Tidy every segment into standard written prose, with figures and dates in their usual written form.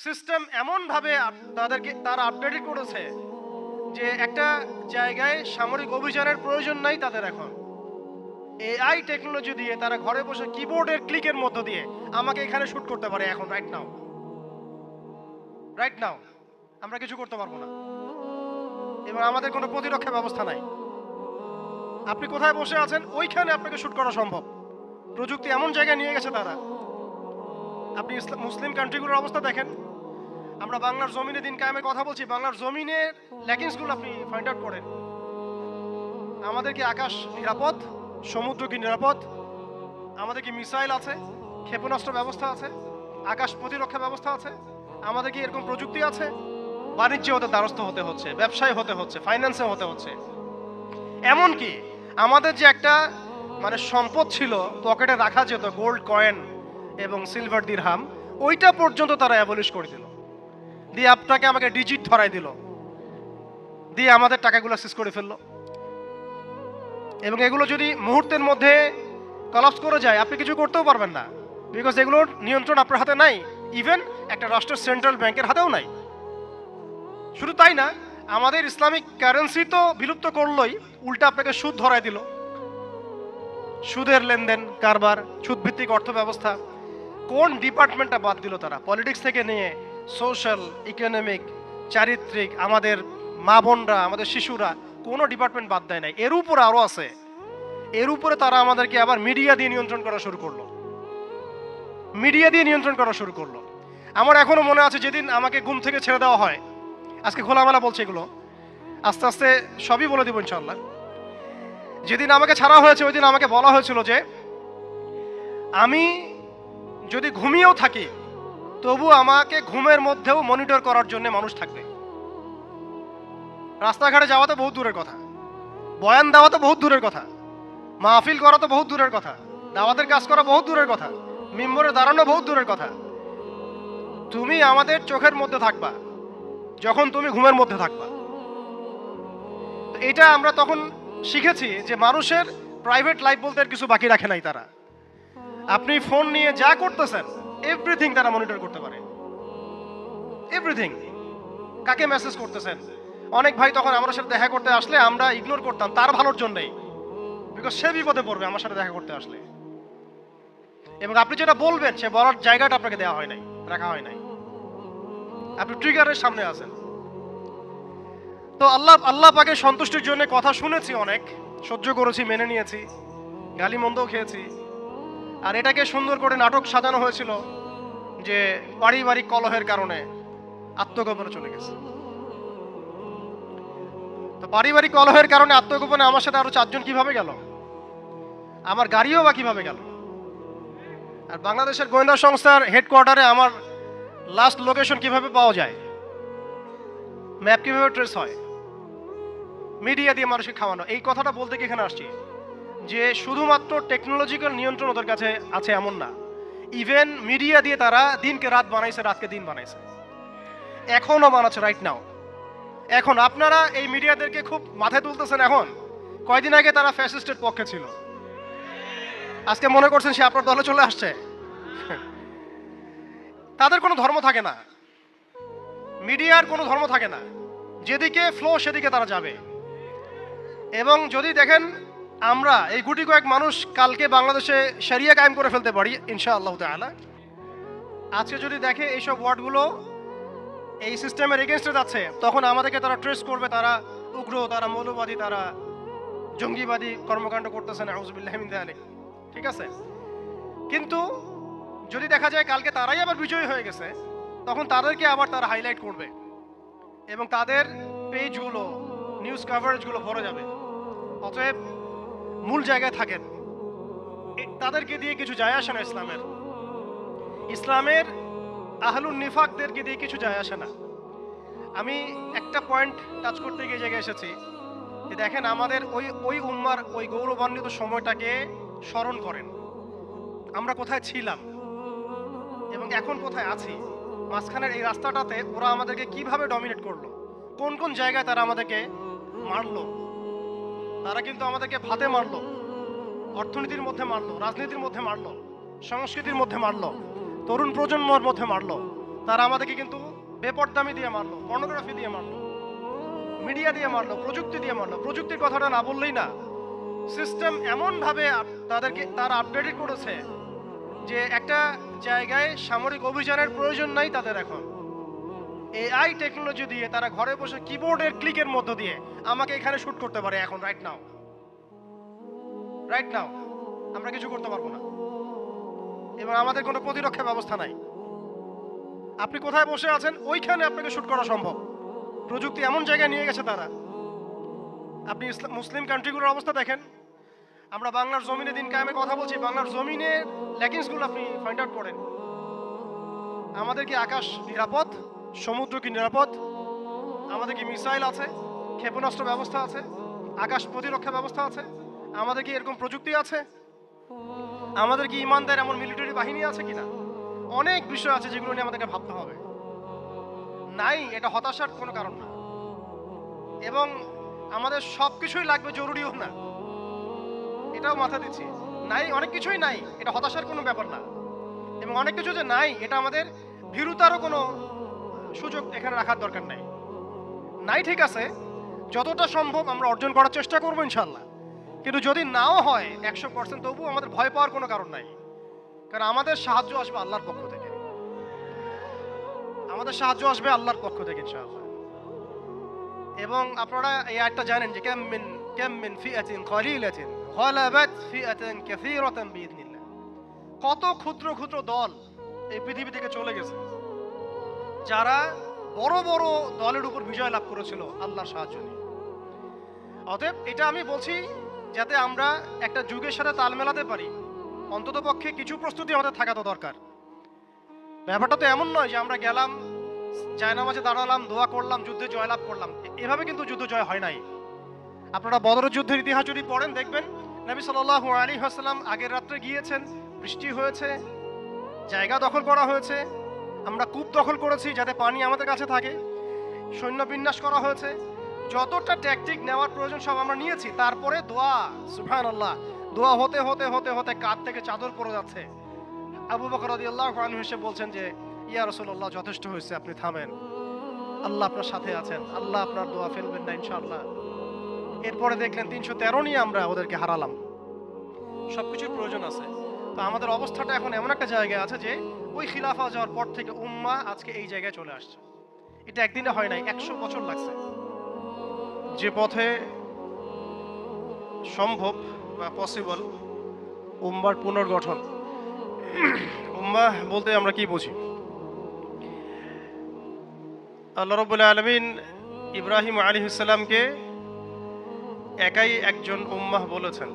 System এমনভাবে তারা update করেছে যে একটা জায়গায় সামরিক অভিযানের প্রয়োজন নাই তাদের এখন। এআই টেকনোলজি দিয়ে তারা ঘরে বসে কিবোর্ডের ক্লিকের মধ্য দিয়ে আমাকে এখানে শুট করতে পারে এখন, রাইট নাও আমরা কিছু করতে পারবো না, এবং আমাদের কোনো প্রতিরক্ষা ব্যবস্থা নাই। আপনি কোথায় বসে আছেন ওইখানে আপনাকে শুট করা সম্ভব। প্রযুক্তি এমন জায়গায় নিয়ে গেছে তারা। আপনি মুসলিম কান্ট্রিগুলোর অবস্থা দেখেন। আমরা বাংলার জমিনে দিন কায়েমের কথা বলছি, বাংলার জমিনের ল্যাকিংসগুলো আপনি ফাইন্ড আউট করেন। আমাদের কি আকাশ নিরাপদ? সমুদ্র কি নিরাপদ? আমাদের কি মিসাইল আছে? ক্ষেপণাস্ত্র ব্যবস্থা আছে? আকাশ প্রতিরক্ষা ব্যবস্থা আছে? আমাদের কি এরকম প্রযুক্তি আছে? বাণিজ্যে ওদের দ্বারস্থ হতে হচ্ছে, ব্যবসায় হতে হচ্ছে, ফাইন্যান্সে হতে হচ্ছে। এমনকি আমাদের যে একটা সম্পদ ছিল পকেটে রাখা যেত, গোল্ড কয়েন এবং সিলভার দিরহাম, ওইটা পর্যন্ত তারা অ্যাবলিশ করে দিল, দিয়ে আমাকে ডিজিট ধরাই দিল, দিয়ে আমাদের টাকাগুলো সিজ করে ফেললো। এবং এগুলো যদি মুহূর্তের মধ্যে কলাপস করে যায় আপনি কিছু করতেও পারবেন না, বিকজ এগুলোর নিয়ন্ত্রণ আপনার হাতে নাই। ইভেন একটা রাষ্ট্রের সেন্ট্রাল ব্যাংকের হাতেও নাই। শুধু তাই না, আমাদের ইসলামিক কারেন্সি তো বিলুপ্ত করলোই, উল্টা আপনাকে সুদ ধরাই দিল। সুদের লেনদেন কারবার, সুদভিত্তিক অর্থ ব্যবস্থা, কোন ডিপার্টমেন্টটা বাদ দিল তারা? পলিটিক্স থেকে নিয়ে সোশ্যাল, ইকোনমিক, চারিত্রিক, আমাদের মা বোনরা, আমাদের শিশুরা, কোনো ডিপার্টমেন্ট বাদ দেয় নাই। এর উপরে আরও আছে। এর উপরে তারা আমাদেরকে আবার মিডিয়া দিয়ে নিয়ন্ত্রণ করা শুরু করলো। আমার এখনো মনে আছে যেদিন আমাকে ঘুম থেকে ছেড়ে দেওয়া হয়, আজকে খোলামেলা বলছে এগুলো, আস্তে আস্তে সবই বলে দিব ইনশাল্লাহ। যেদিন আমাকে ছাড়া হয়েছে ওই দিন আমাকে বলা হয়েছিল যে আমি যদি ঘুমিয়েও থাকি তবু আমাকে ঘুমের মধ্যেও মনিটর করার জন্য মানুষ থাকবে। রাস্তাঘাটে যাওয়া তো বহুত দূরের কথা, বয়ান দেওয়া তো বহুত দূরের কথা, মাহফিল করা তো বহুত দূরের কথা, দাওয়াতের কাজ করা বহুত দূরের কথা, মিম্বরে দাঁড়ানো বহুত দূরের কথা। তুমি আমাদের চোখের মধ্যে থাকবা যখন তুমি ঘুমের মধ্যে থাকবা। এটা আমরা তখন শিখেছি যে মানুষের প্রাইভেট লাইফ বলতে কিছু বাকি রাখে নাই তারা। আপনি ফোন নিয়ে যা করতেছেন এভরিথিং তারা মনিটর করতে পারে, এভরিথিং। কাকে মেসেজ করতেছেন? অনেক ভাই তখন আমার সাথে দেখা করতে আসলে আমরা ইগনোর করতাম তার ভালোর জন্যই, বিকজ সে বিপদে পড়বে আমার সাথে দেখা করতে আসলে। এবং আপনি যেটা বলবেন সে বলার জায়গাটা আপনাকে দেওয়া হয় নাই, রাখা হয় নাই, আপনি ট্রিগারের সামনে আছেন। তো আল্লাহ পাকের সন্তুষ্টির জন্য কথা শুনেছি, অনেক সহ্য করেছি, মেনে নিয়েছি, গালি মন্দও খেয়েছি। আর এটাকে সুন্দর করে নাটক সাজানো হয়েছিল যে পারিবারিক কলহের কারণে আত্মগোপনে চলে গেছে। তো পারিবারিক কলহের কারণে আত্মগোপনে আমার সাথে আরো 4 জন কিভাবে গেল? আমার গাড়িও বা কিভাবে গেল? আর বাংলাদেশের গোয়েন্দা সংস্থার হেডকোয়ার্টারে আমার লাস্ট লোকেশন কিভাবে পাওয়া যায়? ম্যাপ কিভাবে ট্রেস হয়? মিডিয়া দিয়ে মানুষকে খাওয়ানো। এই কথাটা বলতে কি এখানে আসছি যে শুধুমাত্র টেকনোলজিক্যাল নিয়ন্ত্রণ ওদের কাছে আছে এমন না, ইভেন মিডিয়া দিয়ে তারা দিনকে রাত বানাইছে, রাতকে দিন বানাইছে, এখনো বানাচ্ছে রাইট নাও। এখন আপনারা এই মিডিয়াদেরকে খুব মাথায় তুলতেছেন। এখন কয়দিন আগে তারা ফ্যাসিস্টের পক্ষে ছিল, আজকে মনে করছেন সে আপনার দলে চলে আসছে। তাদের কোনো ধর্ম থাকে না, মিডিয়ার কোনো ধর্ম থাকে না, যেদিকে ফ্লো সেদিকে তারা যাবে। এবং যদি দেখেন আমরা এই গুটি কয়েক মানুষ কালকে বাংলাদেশে শরিয়া কায়েম করে ফেলতে পারি ইনশাআল্লাহ তাআলা। আজকে যদি দেখে এইসব ওয়ার্ডগুলো এই সিস্টেমের এগেনস্টে যাচ্ছে, তখন আমাদেরকে তারা ট্রেস করবে, তারা উগ্র, তারা মৌলবাদী, তারা জঙ্গিবাদী কর্মকাণ্ড করতেছে, নাউযুবিল্লাহি মিন যালিক। ঠিক আছে, কিন্তু যদি দেখা যায় কালকে তারাই আবার বিজয়ী হয়ে গেছে, তখন তাদেরকে আবার তারা হাইলাইট করবে এবং তাদের পেজগুলো, নিউজ কভারেজগুলো ভরে যাবে। অতএব মূল জায়গায় থাকেন, তাদেরকে দিয়ে কিছু যায় আসে না। ইসলামের আহলুন নিফাকদেরকে দিয়ে কিছু যায় আসে না। আমি একটা পয়েন্ট টাচ করতে গিয়ে জায়গায় এসেছি যে দেখেন আমাদের ওই উম্মার ওই গৌরবান্বিত সময়টাকে স্মরণ করেন, আমরা কোথায় ছিলাম এবং এখন কোথায় আছি। মাঝখানের এই রাস্তাটাতে ওরা আমাদেরকে কিভাবে ডমিনেট করলো, কোন কোন জায়গায় তারা আমাদেরকে মারলো। তারা কিন্তু আমাদেরকে ভাতে মারলো, অর্থনীতির মধ্যে মারলো, রাজনীতির মধ্যে মারলো, সংস্কৃতির মধ্যে মারলো, তরুণ প্রজন্মের মধ্যে মারলো, তারা আমাদেরকে কিন্তু বেপরদামি দিয়ে মারলো, পর্নোগ্রাফি দিয়ে মারলো, মিডিয়া দিয়ে মারলো, প্রযুক্তি দিয়ে মারলো। প্রযুক্তির কথাটা না বললেই না। সিস্টেম এমনভাবে তারা আপডেটেড করেছে যে একটা জায়গায় সামরিক অভিযানের প্রয়োজন নাই তাদের। এখন এআই টেকনোলজি দিয়ে তারা ঘরে বসে কিবোর্ডের ক্লিকের মধ্য দিয়ে আমাকে এখানে শুট করতে পারে এখন, রাইট নাও। আমরা কিছু করতে পারবো না এবং আমাদের কোনো প্রতিরক্ষা ব্যবস্থা নাই। আপনি কোথায় বসে আছেন ওইখানে আপনাকে শুট করা সম্ভব। প্রযুক্তি এমন জায়গায় নিয়ে গেছে তারা। আপনি মুসলিম কান্ট্রিগুলোর অবস্থা দেখেন। আমরা বাংলার জমিনে দিন কায়েমে কথা বলছি, বাংলার জমিনের ল্যাকিংসগুলো আপনি ফাইন্ড আউট করেন। আমাদের কি আকাশ নিরাপদ? সমুদ্র কি নিরাপদ? আমাদের কি মিসাইল আছে, ক্ষেপণাস্ত্র ব্যবস্থা আছে, আকাশ প্রতিরক্ষা ব্যবস্থা আছে? আমাদের কি এরকম প্রযুক্তি আছে? আমাদের কি ইমানদার এমন মিলিটারি বাহিনী আছে কিনা? অনেক বিষয় আছে যেগুলো নিয়ে আমাদেরকে ভাবতে হবে। নাই, এটা হতাশার কোনো কারণ না। এবং আমাদের সব কিছুই লাগবে, জরুরিও না, এটাও মাথা দিচ্ছি। নাই, অনেক কিছুই নাই, এটা হতাশার কোনো ব্যাপার না। এবং অনেক কিছু যে নাই, এটা আমাদের ভীরুতারও কোনো সুযোগ এখানে রাখার দরকার নাই, ঠিক আছে। যতটা সম্ভব আমরা অর্জন করার চেষ্টা করবো ইনশাল্লাহ। কিন্তু যদি নাও হয় 100%, তবু আমাদের ভয় পাওয়ার কোনো কারণ নাই। কারণ আমাদের সাহায্য আসবে আল্লাহর পক্ষ থেকে, আল্লাহর পক্ষ থেকে ইনশাআল্লাহ। এবং আপনারা এই আয়াতটা জানেন যে কাম মিন ফিআতিন কলিলাতিন গালাবাত ফিআতান কাসীরাতান বিইذنিল্লাহ। কত ক্ষুদ্র ক্ষুদ্র দল এই পৃথিবী থেকে চলে গেছে, যারা বড় বড় দলের উপর বিজয় লাভ করেছিল আল্লাহর সাহায্য নিয়ে। অতএব এটা আমি বলছি যাতে আমরা একটা যুগের সাথে তাল মেলাতে পারি, অন্তত পক্ষে কিছু প্রস্তুতি আমাদের থাকা তো দরকার। ব্যাপারটা তো এমন নয় যে আমরা গেলাম, জায়নামাজে দাঁড়ালাম, দোয়া করলাম, যুদ্ধে জয়লাভ করলাম। এভাবে কিন্তু যুদ্ধ জয় হয় নাই। আপনারা বদরের যুদ্ধের ইতিহাস যদি পড়েন দেখবেন, নবী সাল্লাল্লাহু আলাইহি ওয়াসাল্লাম আগের রাত্রে গিয়েছেন, বৃষ্টি হয়েছে, জায়গা দখল করা হয়েছে, আমরা কূপ দখল করেছি যাতে পানি আমাদের কাছে থাকে, সৈন্য বিন্যাস করা হয়েছে, যতটা ট্যাকটিক নেওয়ার প্রয়োজন সব আমরা নিয়েছি। তারপরে দোয়া, সুবহানাল্লাহ, দোয়া হতে হতে হতে হতে কাঁধ থেকে চাদর পড়ে যাচ্ছে। আবু বকর রাদিয়াল্লাহু আনহু এসে বলছেন যে ইয়া রাসূলুল্লাহ, যথেষ্ট হয়েছে, আপনি থামেন, আল্লাহ আপনার সাথে আছেন, আল্লাহ আপনার দোয়া ফেলবেন না ইনশাআল্লাহ। এরপরে দেখলেন 313 নিয়ে আমরা ওদেরকে হারালাম। সবকিছুর প্রয়োজন আছে। তো আমাদের অবস্থাটা এখন এমন একটা জায়গায় আছে যে ওই খিলাফা যাওয়ার পর থেকে উম্মাহ আজকে এই জায়গায় চলে আসছে। এটা একদিনে হয় নাই, 100 বছর লাগছে। যে পথে সম্ভব বা পসিবল উম্মার পুনর্গঠন। উম্মাহ বলতে আমরা কি বুঝি? আল্লাহ রাব্বুল আলামিন ইব্রাহিম আলাইহিস সালামকে একাই একজন উম্মাহ বলেছেন,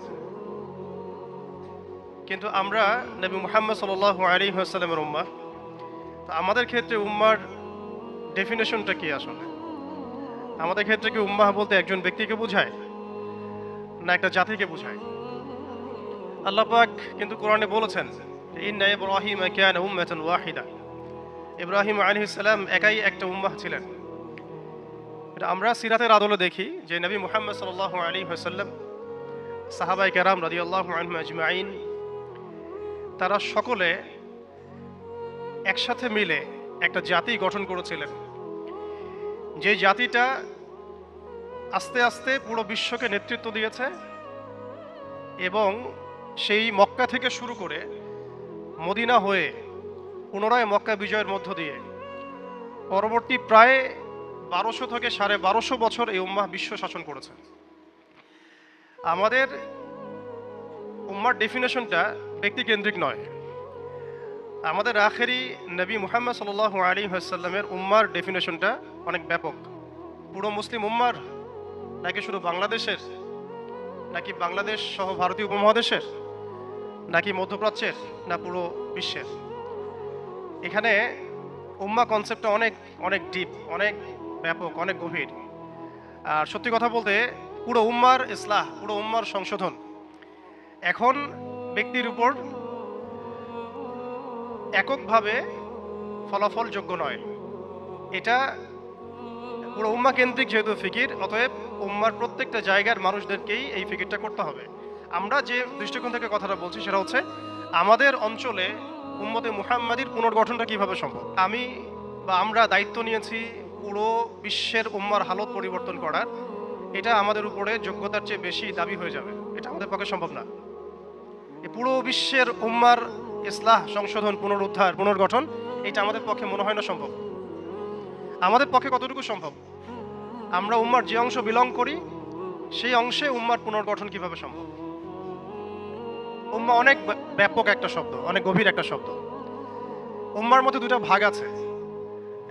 কিন্তু আমরা নবী মুহাম্মদ সাল্লাল্লাহু আলাইহি ওয়াসাল্লামের উম্মাহ। তো আমাদের ক্ষেত্রে উম্মার ডেফিনেশনটা কি আসলে? আমাদের ক্ষেত্রে কি উম্মাহ বলতে একজন ব্যক্তিকে বোঝায় না একটা জাতিকে বোঝায়? আল্লাহ পাক কিন্তু কোরআনে বলেছেন, ইন্না ইব্রাহিমা কানা উম্মাতান ওয়াহিদা। ইব্রাহিম আলাইহিস সালাম একাই একটা উম্মাহ ছিলেন। এটা আমরা সিরাতের আদলে দেখি যে নবী মুহাম্মদ সাল্লাল্লাহু আলাইহি ওয়াসাল্লাম, সাহাবায়ে কেরাম রাদিয়াল্লাহু আনহুম আজমাইন, তারা সকলে একসাথে মিলে একটা জাতি গঠন করেছিলেন, যে জাতিটা আস্তে আস্তে পুরো বিশ্বকে নেতৃত্ব দিয়েছে এবং সেই মক্কা থেকে শুরু করে মদিনা হয়ে পুনরায় মক্কা বিজয়ের মধ্য দিয়ে পরবর্তী প্রায় 1200 থেকে 1250 বছর এই উম্মাহ বিশ্ব শাসন করেছে। আমাদের উম্মার ডেফিনেশনটা ব্যক্তিকেন্দ্রিক নয়। আমাদের আখেরি নবী মুহাম্মদ সাল্লাল্লাহু আলাইহি ওয়াসাল্লামের উম্মার ডেফিনেশনটা অনেক ব্যাপক। পুরো মুসলিম উম্মার, নাকি শুধু বাংলাদেশের, নাকি বাংলাদেশ সহ ভারতীয় উপমহাদেশের, নাকি মধ্যপ্রাচ্যের, না পুরো বিশ্বের? এখানে উম্মা কনসেপ্টটা অনেক অনেক ডিপ, অনেক ব্যাপক, অনেক গভীর। আর সত্যি কথা বলতে পুরো উম্মার ইসলাহ, পুরো উম্মার সংশোধন এখন ব্যক্তির উপর এককভাবে ফলাফলযোগ্য নয়। এটা পুরো উম্মা কেন্দ্রিক যেহেতু ফিকির, অতএব উম্মার প্রত্যেকটা জায়গার মানুষদেরকেই এই ফিকিরটা করতে হবে। আমরা যে দৃষ্টিকোণ থেকে কথাটা বলছি সেটা হচ্ছে আমাদের অঞ্চলে উম্মতে মুহাম্মাদির পুনর্গঠনটা কিভাবে সম্ভব। আমি বা আমরা দায়িত্ব নিয়েছি পুরো বিশ্বের উম্মার হালত পরিবর্তন করার, এটা আমাদের উপরে যোগ্যতার চেয়ে বেশি দাবি হয়ে যাবে। এটা আমাদের পক্ষে সম্ভব না। এই পুরো বিশ্বের উম্মার ইসলাহ, সংশোধন, পুনরুদ্ধার, পুনর্গঠন, এটা আমাদের পক্ষে মনে হয় না সম্ভব। আমাদের পক্ষে কতটুকু সম্ভব? আমরা উম্মার যে অংশ বিলং করি সেই অংশে উম্মার পুনর্গঠন কিভাবে সম্ভব? উম্মা অনেক ব্যাপক একটা শব্দ, অনেক গভীর একটা শব্দ। উম্মার মধ্যে দুটো ভাগ আছে,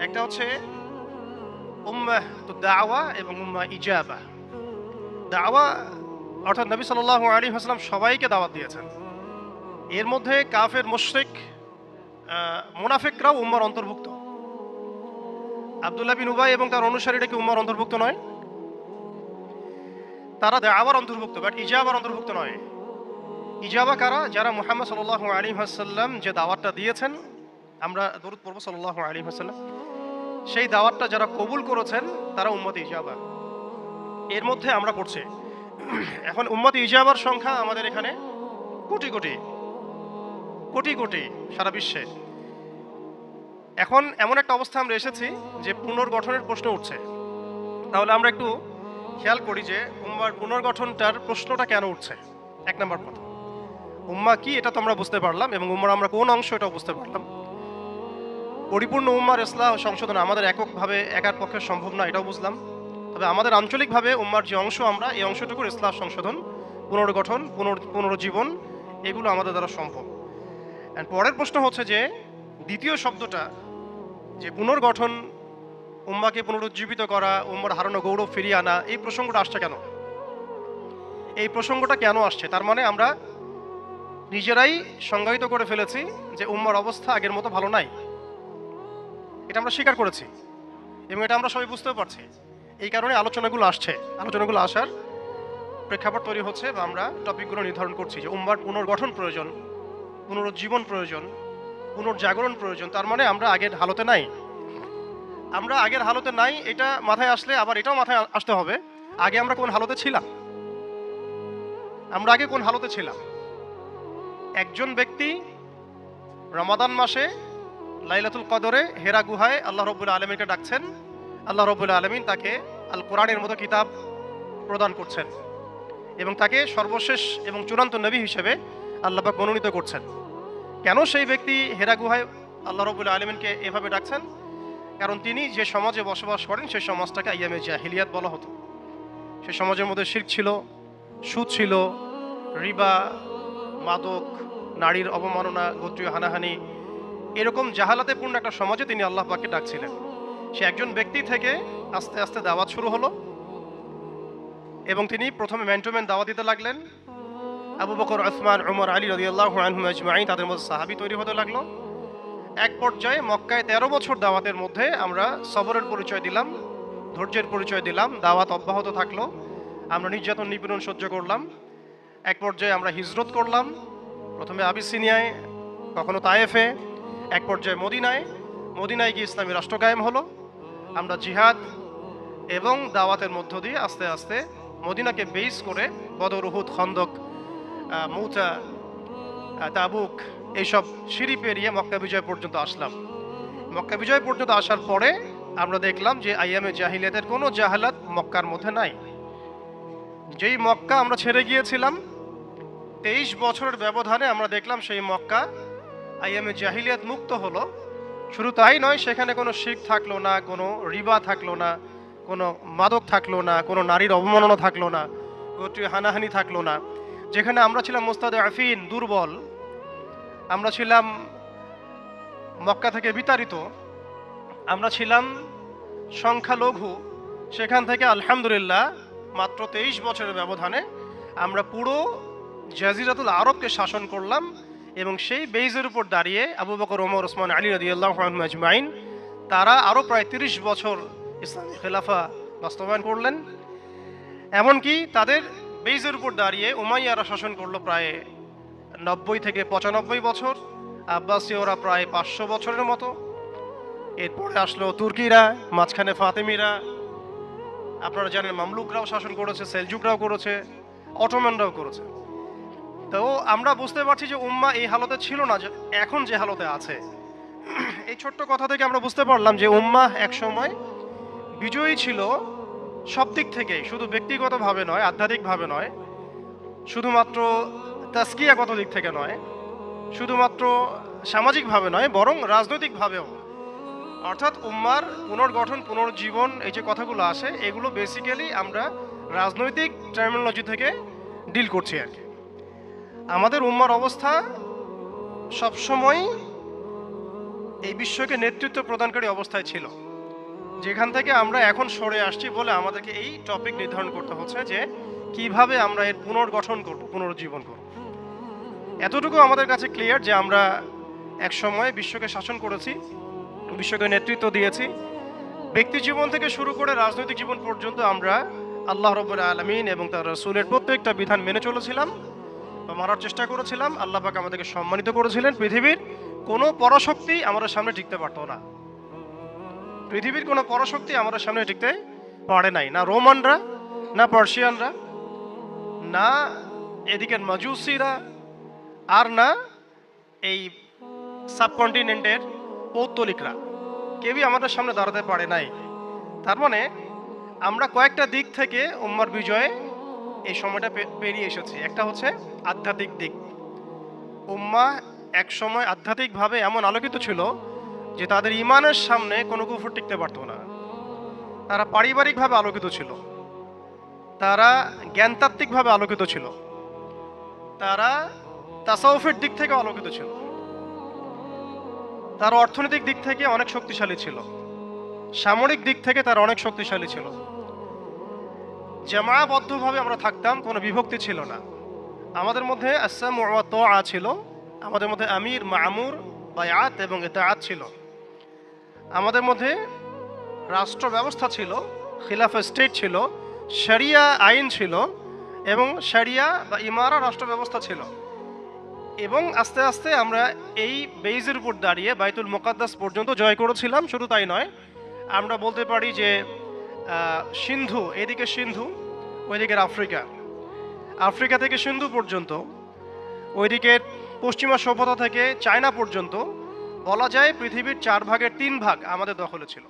একটা হচ্ছে উম্মাহ দাওয়া এবং উম্মাহ ইজাবা। দাওয়া অর্থাৎ নবী সাল্লাল্লাহু আলাইহি ওয়াসাল্লাম সবাইকে দাওয়াত দিয়েছেন। এর মধ্যে কাফের, মুশরিক, মুনাফিকরাও উম্মার অন্তর্ভুক্ত। আব্দুল্লাহ বিন উবাই এবং তার অনুসারীরা কি উম্মার অন্তর্ভুক্ত নয়? তারা দাওয়ার অন্তর্ভুক্ত, বাট ইজাবার অন্তর্ভুক্ত নয়। ইজাবা কারা? যারা মুহাম্মদ সাল্লাল্লাহু আলাইহি ওয়াসাল্লাম যে দাওয়াতটা দিয়েছেন, আমরা দরুদ পড়ব সাল্লাল্লাহু আলাইহি ওয়াসাল্লাম, সেই দাওয়াতটা যারা কবুল করেছেন তারা উম্মতে ইজাবা। এর মধ্যে আমরা পড়ছি। এখন উম্মতে ইজাবার সংখ্যা আমাদের এখানে কোটি কোটি কোটি কোটি সারা বিশ্বে। এখন এমন একটা অবস্থা আমরা এসেছি যে পুনর্গঠনের প্রশ্ন উঠছে। তাহলে আমরা একটু খেয়াল করি যে উম্মার পুনর্গঠনটার প্রশ্নটা কেন উঠছে। এক নম্বর কথা, উম্মা কি এটা তো আমরা বুঝতে পারলাম, এবং উম্মার আমরা কোন অংশ এটাও বুঝতে পারলাম। পরিপূর্ণ উম্মার ইসলাহ সংশোধন আমাদের এককভাবে একার পক্ষে সম্ভব না, এটাও বুঝলাম। তবে আমাদের আঞ্চলিকভাবে উম্মার যে অংশ, আমরা এই অংশটুকুর ইসলাহ সংশোধন, পুনর্গঠন, পুনরুজ্জীবন, এগুলো আমাদের দ্বারা সম্ভব। অ্যান্ড পরের প্রশ্ন হচ্ছে যে দ্বিতীয় শব্দটা, যে পুনর্গঠন, উম্মাকে পুনরুজ্জীবিত করা, উম্মার হারানো গৌরব ফিরিয়ে আনা, এই প্রসঙ্গটা আসছে কেন? এই প্রসঙ্গটা কেন আসছে? তার মানে আমরা নিজেরাই সংজ্ঞায়িত করে ফেলেছি যে উম্মার অবস্থা আগের মতো ভালো নাই। এটা আমরা স্বীকার করেছি এবং এটা আমরা সবাই বুঝতেও পারছি। এই কারণে আলোচনাগুলো আসছে, আলোচনাগুলো আসার প্রেক্ষাপট তৈরি হচ্ছে, বা আমরা টপিকগুলো নির্ধারণ করছি যে উম্মার পুনর্গঠন প্রয়োজন, পুনরুজ্জীবন প্রয়োজন, পুনর্জাগরণ প্রয়োজন। তার মানে আমরা আগের হালতে নাই। আমরা আগের হালতে নাই, এটা মাথায় আসলে আবার এটাও মাথায় আসতে হবে, আগে আমরা কোন হালতে ছিলাম। আমরা আগে কোন হালতে ছিলাম? একজন ব্যক্তি রমাদান মাসে লাইলাতুল কদরে হেরা গুহায় আল্লাহ রাব্বুল আলামিনকে ডাকছেন, আল্লাহ রাব্বুল আলামিন তাকে আল কোরআনের মতো কিতাব প্রদান করছেন এবং তাকে সর্বশেষ এবং চূড়ান্ত নবী হিসেবে আল্লাহ পাক মনোনীত করছেন। কেন সেই ব্যক্তি হেরা গুহায় আল্লাহ রাব্বুল আলামিনকে এভাবে ডাকছেন? কারণ তিনি যে সমাজে বসবাস করেন সেই সমাজটাকে আইয়ামে জাহিলিয়াত বলা হতো। সেই সমাজের মধ্যে শিরক ছিল, সুদ ছিল, রিবা, মাদক, নারীর অবমাননা, গোত্রীয় হানাহানি, এরকম জাহালাতে পূর্ণ একটা সমাজে তিনি আল্লাহ পাককে ডাকছিলেন। সে একজন ব্যক্তি থেকে আস্তে আস্তে দাওয়াত শুরু হলো এবং তিনি প্রথমে ম্যান টু ম্যান দাওয়াত দিতে লাগলেন। আবু বকর, উসমান, উমর, আলী রাদিয়াল্লাহু আনহুম আজমাইন, তাদের মধ্যে সাহাবী তৈরি হতে লাগলো। এক পর্যায়ে মক্কায় 13 বছর দাওয়াতের মধ্যে আমরা সবরের পরিচয় দিলাম, ধৈর্যের পরিচয় দিলাম, দাওয়াত অব্যাহত থাকলো, আমরা নির্যাতন নিপীড়ন সহ্য করলাম। এক পর্যায়ে আমরা হিজরত করলাম, প্রথমে আবিসিনিয়ায়, কখনো তায়েফে, এক পর্যায়ে মদিনায় গিয়ে ইসলামী রাষ্ট্র কায়েম হলো। আমরা জিহাদ এবং দাওয়াতের মধ্য দিয়ে আস্তে আস্তে মদিনাকে বেস করে বদর, উহুদ, খন্দক, মৌতা, তাবুক, এইসব সিঁড়ি পেরিয়ে মক্কা বিজয় পর্যন্ত আসলাম। মক্কা বিজয় পর্যন্ত আসার পরে আমরা দেখলাম যে আইয়ামে জাহিলিয়াতের কোনো জাহালাত মক্কার মধ্যে নাই। যেই মক্কা আমরা ছেড়ে গিয়েছিলাম, 23 বছরের ব্যবধানে আমরা দেখলাম সেই মক্কা আইয়ামে জাহিলিয়াত মুক্ত হলো। শুধু তাই নয়, সেখানে কোনো শিরক থাকলো না, কোনো রিবা থাকলো না, কোনো মাদক থাকলো না, কোনো নারীর অবমাননা থাকলো না, গোত্রীয় হানাহানি থাকলো না। যেখানে আমরা ছিলাম মুস্তাদআফিন, দুর্বল, আমরা ছিলাম মক্কা থেকে বিতাড়িত, আমরা ছিলাম সংখ্যালঘু, সেখান থেকে আলহামদুলিল্লাহ মাত্র 23 বছরের ব্যবধানে আমরা পুরো জাজিরাতুল আরবকে শাসন করলাম। এবং সেই বেইজের উপর দাঁড়িয়ে আবু বকর, ওমর, ওসমান, আলী রাদিয়াল্লাহু আনহুম আজমাইন, তারা আরও প্রায় 30 বছর ইসলামী খেলাফা বাস্তবায়ন করলেন। এমনকি তাদের বেইজের উপর দাঁড়িয়ে উমাইয়ারা শাসন করলো প্রায় 90 থেকে 95 বছর, আব্বাসীয়রা প্রায় 500 বছরের মতো। এরপরে আসলো তুর্কিরা, মাঝখানে ফাতেমিরা, আপনারা জানেন মামলুকরাও শাসন করেছে, সেলজুকরাও করেছে, অটোম্যানরাও করেছে। তো আমরা বুঝতে পারছি যে উম্মাহ এই হালতে ছিল না, এখন যে হালতে আছে। এই ছোট্ট কথা থেকে আমরা বুঝতে পারলাম যে উম্মাহ এক সময় বিজয়ী ছিল সব দিক থেকে, শুধু ব্যক্তিগতভাবে নয়, আধ্যাত্মিকভাবে নয়, শুধুমাত্র তাস্কিয়াগত দিক থেকে নয়, শুধুমাত্র সামাজিকভাবে নয়, বরং রাজনৈতিকভাবেও। অর্থাৎ উম্মার পুনর্গঠন, পুনর্জীবন, এই যে কথাগুলো আসে, এগুলো বেসিক্যালি আমরা রাজনৈতিক টার্মিনোলজি থেকে ডিল করছি আর কি। আমাদের উম্মার অবস্থা সবসময় এই বিশ্বকে নেতৃত্ব প্রদানকারী অবস্থায় ছিল, যেখান থেকে আমরা এখন সরে আসছি বলে আমাদেরকে এই টপিক নির্ধারণ করতে হচ্ছে যে কিভাবে আমরা এর পুনর্গঠন করব, পুনরুজ্জীবন করব। এতটুকু আমাদের কাছে ক্লিয়ার যে আমরা এক সময় বিশ্বকে শাসন করেছি, বিশ্বকে নেতৃত্ব দিয়েছি। ব্যক্তি জীবন থেকে শুরু করে রাজনৈতিক জীবন পর্যন্ত আমরা আল্লাহ রাব্বুল আলামিন এবং তার রাসূলের প্রত্যেকটা বিধান মেনে চলেছিলাম বা মানার চেষ্টা করেছিলাম। আল্লাহ পাক আমাদেরকে সম্মানিত করেছিলেন। পৃথিবীর কোনো পরাশক্তি আমাদের সামনে টিকতে পারতো না। পৃথিবীর কোনো পরাশক্তি আমাদের সামনে টিকতে পারে নাই, না রোমানরা, না পার্সিয়ানরা, না এদিকের মাজুসিরা, আর না এই সাবকন্টিনেন্টের পৌত্তলিকরা। কেউই আমাদের সামনে দাঁড়াতে পারে নাই। তার মানে আমরা কয়েকটা দিক থেকে উম্মার বিজয়ে এই সময়টা পেরিয়ে এসেছি। একটা হচ্ছে আধ্যাত্মিক দিক। উম্মাহ এক সময় আধ্যাত্মিকভাবে এমন আলোকিত ছিল যে তাদের ঈমানের সামনে কোনো কুফর টিকতে পারতো না। তারা পারিবারিকভাবে আলোকিত ছিল, তারা জ্ঞানতাত্ত্বিকভাবে আলোকিত ছিল, তারা তাসাউফের দিক থেকে আলোকিত ছিল, তারা অর্থনৈতিক দিক থেকে অনেক শক্তিশালী ছিল, সামরিক দিক থেকে তারা অনেক শক্তিশালী ছিল। জামায়াবদ্ধভাবে আমরা থাকতাম, কোনো বিভক্তি ছিল না। আমাদের মধ্যে আসসামু ওয়া তাআ ছিল, আমাদের মধ্যে আমির, মামুর, বায়াত এবং ইতাআত ছিল। আমাদের মধ্যে রাষ্ট্র ব্যবস্থা ছিল, খিলাফা স্টেট ছিল, শরিয়া আইন ছিল এবং শরিয়া বা ইমারা রাষ্ট্র ব্যবস্থা ছিল। এবং আস্তে আস্তে আমরা এই বেইজের উপর দাঁড়িয়ে বাইতুল মুকাদ্দাস পর্যন্ত জয় করেছিলাম। শুধু তাই নয়, আমরা বলতে পারি যে সিন্ধু, এদিকে সিন্ধু, ওইদিকের আফ্রিকা, আফ্রিকা থেকে সিন্ধু পর্যন্ত, ওইদিকের পশ্চিমা সভ্যতা থেকে চায়না পর্যন্ত বলা যায় পৃথিবীর 4 ভাগের 3 ভাগ আমাদের দখলে ছিল।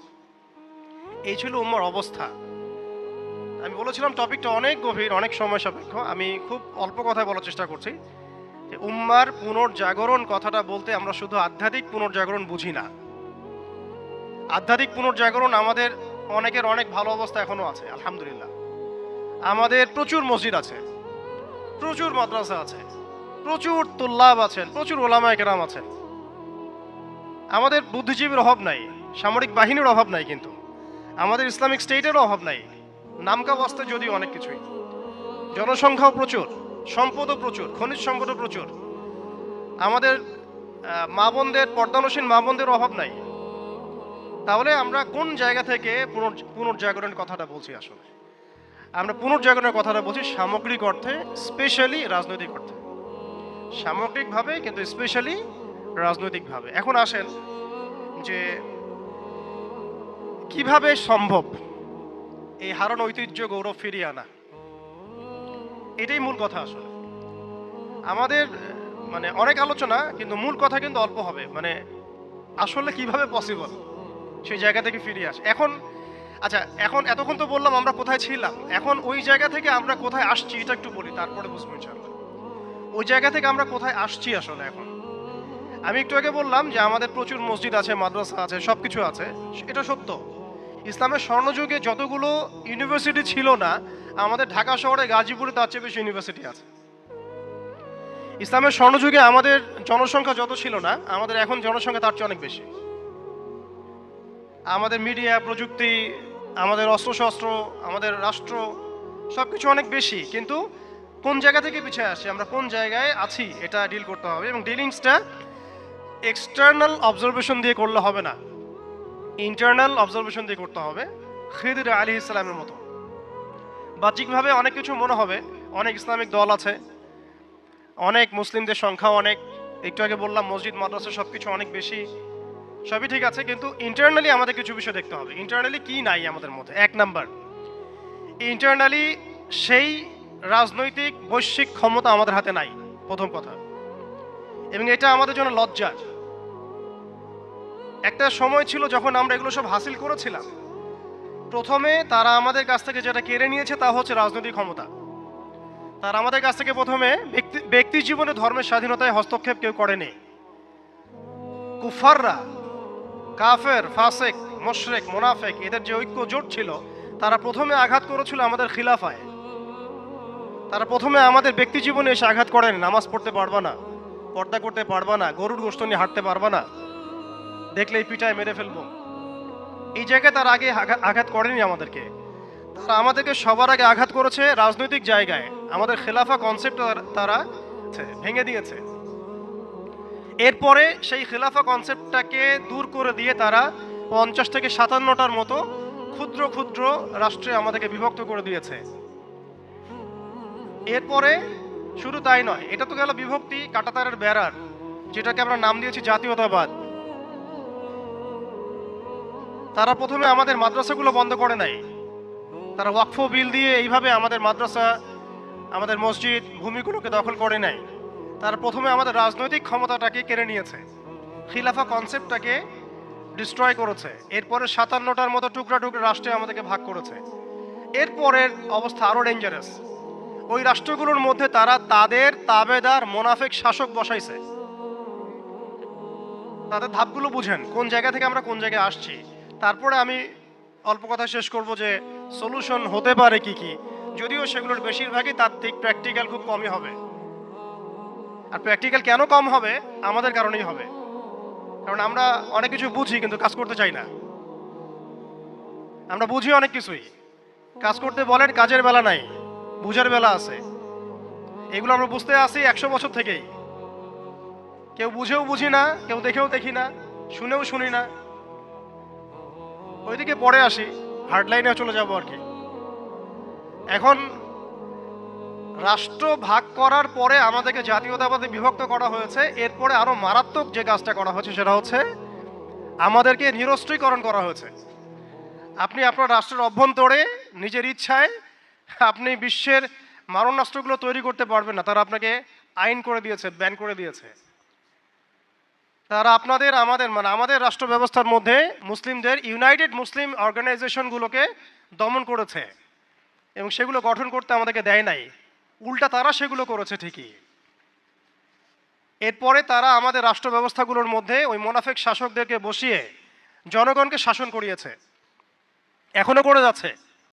এই ছিল উম্মার অবস্থা। আমি বলেছিলাম টপিকটা অনেক গভীর, অনেক সময় সাপেক্ষ। আমি খুব অল্প কথায় বলার চেষ্টা করছি যে উম্মার পুনর্জাগরণ কথাটা বলতে আমরা শুধু আধ্যাত্মিক পুনর্জাগরণ বুঝি না। আধ্যাত্মিক পুনর্জাগরণ আমাদের অনেকের অনেক ভালো অবস্থা এখনো আছে, আলহামদুলিল্লাহ। আমাদের প্রচুর মসজিদ আছে, প্রচুর মাদ্রাসা আছে, প্রচুর তুল্লাব আছেন, প্রচুর ওলামায়ে কেরাম আছেন। আমাদের বুদ্ধিজীবীর অভাব নাই, সামরিক বাহিনীর অভাব নাই, কিন্তু আমাদের ইসলামিক স্টেটেরও অভাব নাই। নামকা বাস্তে যদিও অনেক কিছুই, জনসংখ্যাও প্রচুর, সম্পদও প্রচুর, খনিজ সম্পদও প্রচুর। আমাদের মা বোনদের, পর্দানসীন মা বোনদের অভাব নাই। তাহলে আমরা কোন জায়গা থেকে পুনর্জাগরণের কথাটা বলছি? আসলে আমরা পুনর্জাগরণের কথাটা বলছি সামগ্রিক অর্থে, স্পেশালি রাজনৈতিক অর্থে। সামগ্রিকভাবে কিন্তু স্পেশালি রাজনৈতিকভাবে। এখন আসেন যে কিভাবে সম্ভব এই হারানো ঐতিহ্য, গৌরব ফিরিয়ে আনা। এটাই মূল কথা। আসলে আমাদের মানে অনেক আলোচনা, কিন্তু মূল কথা কিন্তু অল্প হবে। মানে আসলে কিভাবে পসিবল সেই জায়গা থেকে ফিরিয়ে আসে। এখন আচ্ছা, এখন এতক্ষণ তো বললাম আমরা কোথায় ছিলাম, এখন ওই জায়গা থেকে আমরা কোথায় আসছি এটা একটু বলি, তারপরে বুঝবো ইনশাআল্লাহ ওই জায়গা থেকে আমরা কোথায় আসছি আসলে। এখন আমি একটু আগে বললাম যে আমাদের প্রচুর মসজিদ আছে, মাদ্রাসা আছে, সব কিছু আছে, এটা সত্য। ইসলামের স্বর্ণযুগে যতগুলো ইউনিভার্সিটি ছিল না, আমাদের ঢাকা শহরে, গাজীপুরে তার চেয়ে বেশি ইউনিভার্সিটি আছে। ইসলামের স্বর্ণযুগে আমাদের জনসংখ্যা যত ছিল না, আমাদের এখন জনসংখ্যা তার চেয়ে অনেক বেশি। আমাদের মিডিয়া, প্রযুক্তি, আমাদের অস্ত্রশস্ত্র, আমাদের রাষ্ট্র, সব কিছু অনেক বেশি। কিন্তু কোন জায়গা থেকে পিছিয়ে আসি, আমরা কোন জায়গায় আছি, এটা ডিল করতে হবে। এবং ডিলিংসটা এক্সটার্নাল অবজারভেশন দিয়ে করলে হবে না, ইন্টারনাল অবজারভেশন দিয়ে করতে হবে। খিদির আলাইহিস সালামের মতো বাহ্যিকভাবে অনেক কিছু মনে হবে, অনেক ইসলামিক দল আছে, অনেক মুসলিমদের সংখ্যা অনেক, একটু আগে বললাম মসজিদ, মাদ্রাসা সব কিছু অনেক বেশি, সবই ঠিক আছে। কিন্তু ইন্টারনালি আমাদের কিছু বিষয় দেখতে হবে। ইন্টারনালি কি নাই আমাদের মধ্যে? এক নাম্বার, ইন্টারনালি সেই রাজনৈতিক বৈশ্বিক ক্ষমতা আমাদের হাতে নাই, প্রথম কথা। এবং এটা আমাদের জন্য লজ্জার। একটা সময় ছিল যখন আমরা এগুলো সব হাসিল করেছিলাম, প্রথমে তারা আমাদের কাছ থেকে যেটা কেড়ে নিয়েছে তা হচ্ছে রাজনৈতিক ক্ষমতা। তারা আমাদের কাছ থেকে প্রথমে ব্যক্তি জীবনে ধর্মের স্বাধীনতায় হস্তক্ষেপ কেউ করেনি। কুফাররা, কাফের, ফাসেক, মুশরিক, মুনাফিক এদের যে ঐক্য জোট ছিল, তারা প্রথমে আঘাত করেছিল আমাদের খিলাফায়। তারা প্রথমে আমাদের ব্যক্তি জীবনে এসে আঘাত করেন, নামাজ পড়তে পারবা না, পর্দা করতে পারবা না, গরুর গোশত নিয়ে হাঁটতে পারবা না, দেখলেই পিটায় মেরে ফেলবো। এই জায়গায় তার আগে আঘাত করেনি আমাদেরকে। তারা আমাদেরকে সবার আগে আঘাত করেছে রাজনৈতিক জায়গায়। আমাদের খেলাফা কনসেপ্ট তারা ভেঙে দিয়েছে। এরপরে সেই খেলাফা কনসেপ্টটাকে দূর করে দিয়ে তারা 50 থেকে 57টার মতো ক্ষুদ্র ক্ষুদ্র রাষ্ট্রে আমাদেরকে বিভক্ত করে দিয়েছে। এরপরে শুধু তাই নয়, এটা তো গেল বিভক্তি কাঁটাতারের বেড়ার, যেটাকে আমরা নাম দিয়েছি জাতীয়তাবাদ। তারা প্রথমে আমাদের মাদ্রাসাগুলো বন্ধ করে নাই। তারা ওয়াকফ বিল দিয়ে এইভাবে আমাদের মাদ্রাসা, আমাদের মসজিদ, ভূমিগুলোকে দখল করে নাই। তারা প্রথমে আমাদের রাজনৈতিক ক্ষমতাটাকে কেড়ে নিয়েছে, খিলাফা কনসেপ্টটাকে ডিস্ট্রয় করেছে। এরপরে 57টার মতো টুকরা টুকরা রাষ্ট্রে আমাদেরকে ভাগ করেছে। এরপরের অবস্থা আরও ডেঞ্জারাস। ওই রাষ্ট্রগুলোর মধ্যে তারা তাদের তাবেদার মোনাফেক শাসক বসাইছে। তাদের ধাপগুলো বুঝেন, কোন জায়গা থেকে আমরা কোন জায়গায় আসছি। তারপরে আমি অল্প কথা শেষ করব যে সলিউশন হতে পারে কি কি, যদিও সেগুলোর বেশিরভাগই তাত্ত্বিক, প্র্যাকটিক্যাল খুব কমই হবে। আর প্র্যাকটিক্যাল কেন কম হবে? আমাদের কারণেই হবে। কারণ আমরা অনেক কিছু বুঝি কিন্তু কাজ করতে চাই না। আমরা বুঝি অনেক কিছুই, কাজ করতে বলেন কাজের বেলা নাই, বুঝার বেলা আছে। এগুলো আমরা বুঝতে আসি 100 বছর থেকেই। কেউ বুঝেও বুঝি না, কেউ দেখেও দেখি না, শুনেও শুনি না। ওইদিকে পরে আসি, হার্ড লাইনে চলে যাবো আর কি। এখন রাষ্ট্র ভাগ করার পরে আমাদেরকে জাতীয়তাবাদে বিভক্ত করা হয়েছে। এরপরে আরো মারাত্মক যে কাজটা করা হয়েছে সেটা হচ্ছে আমাদেরকে নিরস্ত্রীকরণ করা হয়েছে। আপনি আপনার রাষ্ট্রের অভ্যন্তরে নিজের ইচ্ছায় আপনি বিশ্বের মারণাস্ত্রগুলো তৈরি করতে পারবেন না। তারা আপনাকে আইন করে দিয়েছে, ব্যান করে দিয়েছে। তারা আমাদের রাষ্ট্র ব্যবস্থার মধ্যে মুসলিমদের ইউনাইটেড মুসলিম অর্গানাইজেশনগুলোকে দমন করেছে এবং সেগুলো গঠন করতে আমাদেরকে দেয় নাই। উল্টা তারা সেগুলো করেছে ঠিকই। এরপরে তারা আমাদের রাষ্ট্র ব্যবস্থাগুলোর মধ্যে ওই মোনাফেক শাসকদেরকে বসিয়ে জনগণকে শাসন করিয়েছে, এখনো করে যাচ্ছে।